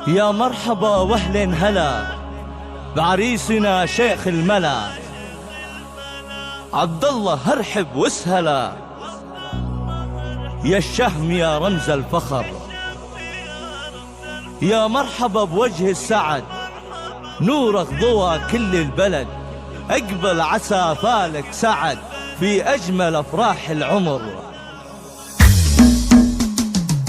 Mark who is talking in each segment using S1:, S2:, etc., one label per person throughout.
S1: يا مرحبا واهلين هلا بعريسنا شيخ الملا، عبد الله ارحب واسهلا، يا الشهم يا رمز الفخر. يا مرحبا بوجه السعد، نورك ضوى كل البلد، اقبل عسى فالك سعد في اجمل افراح العمر.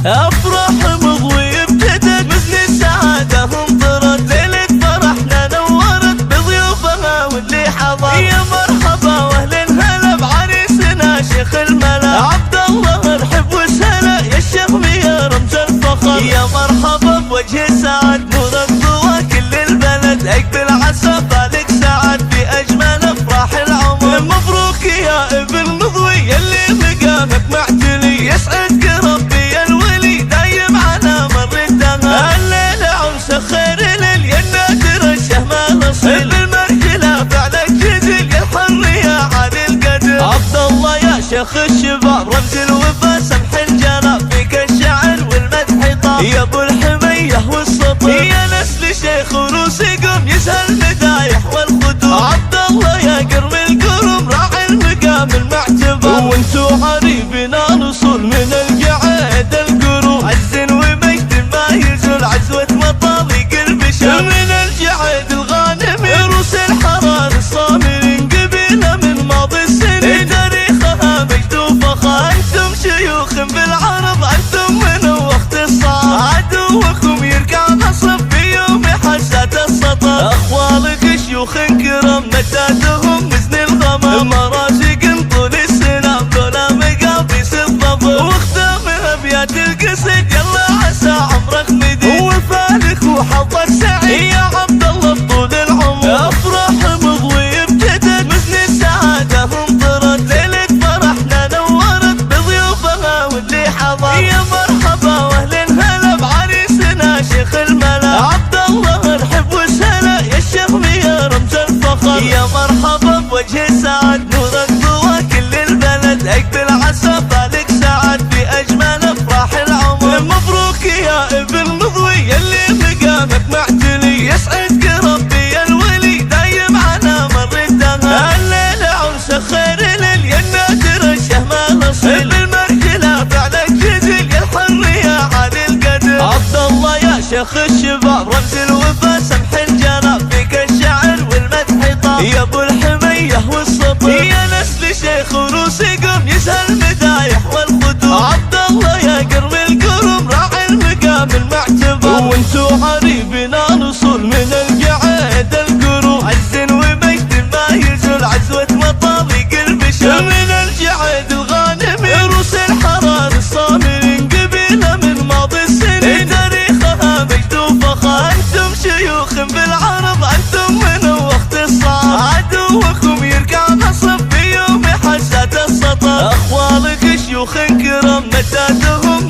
S2: افراح مضوي ابتدت مثل السعادة انطرت، ليلة فرحنا نورت بضيوفها واللي حضر. يا مرحبا واهلين هلا بعريسنا شيخ الملا، عبد الله ارحب وسهلا، يا الشهم يا رمز الفخر. يا مرحبا بوجه سعد، نورك ضوى كل البلد، اقبل عسى فالك سعد في اجمل افراح العمر. مبروك يا ابن مضوي يلي مقامك معتلي، يسعدك ربي يا الولي دايم على مر الدهر. الليلة عرس خير ليل يا النادر الشهم الاصيل، بالمرجلة فعلك جزيل يا الحر يا عالي القدر. عبد الله يا شيخ الشباب رمز الوفا سمح الجناب، فيك الشعر والمدح طاب يا ابو الحمية والسطر. يا نسل شيخ وروسي قم يسهل المدايح والخدوم، عبد الله يا قرم القرم راعي المقام المعتبر. وانتو عريبنا نصول من القعاد القروم، عز ومجد ما يزول عزوة مطالق البشر. من الجعاد الغانم روس الحرار الصامرين، قبيلة من ماضي السنين تاريخها مجد وفخر. انتم شيوخ بالعرب انتم من وقت الصعب، عدوكم يركع نصب في يوم حسات السطر. اخوالك شيوخ كرام متاتهم مزن الغمام، مرازق طول السنام ذولا مقابيس الظفر. واختامها ابيات القصيد يلا عسى عمرك مديد، وفالك وحظك سعيد يا عبد الله بطول العمر. افراح مضوي ابتدت مثل السعادة انطرت، ليلة فرحنا نورت بضيوفها واللي حضر. يا مرحبا واهلين هلا بعريسنا شيخ الملا، عبد الله ارحب وسهلا، يا الشهم يا رمز الفخر. يا مرحبا بوجه سعد، نورك ضوى كل البلد، اقبل عسى فالك سعد في اجمل افراح العمر. مبروك يا ابن مضوي يلي مقامك معتلي، يسعدك ربي يا الولي دايم على مر الدهر. الليلة عرس خير ليل يا النادر الشهم الاصيل، بالمرجلة فعلك جزيل يا الحر يا عالي القدر. عبد الله يا شيخ الشباب رمز الوفا سمح الجناب، فيك الشعر والمدح طاب يا ابو الحمية والسطر. يا نسل شيخ وروسي قم يسهل المدايح والخدوم، عبد الله يا قرم القرم راعي المقام المعتبر. وانتو عريبنا نصول من القعاد القروم، عز ومجد ما يزول عزوة مطالق البشر. من الجعاد الغانم روس الحرار الصامرين، قبيلة من ماضي السنين تاريخها مجد وفخر. انتم شيوخ بالعرب انتم من وقت الصعب، عدوكم يركع نصب في يوم حسات السطر. اخوالك شيوخ كرام متاتهم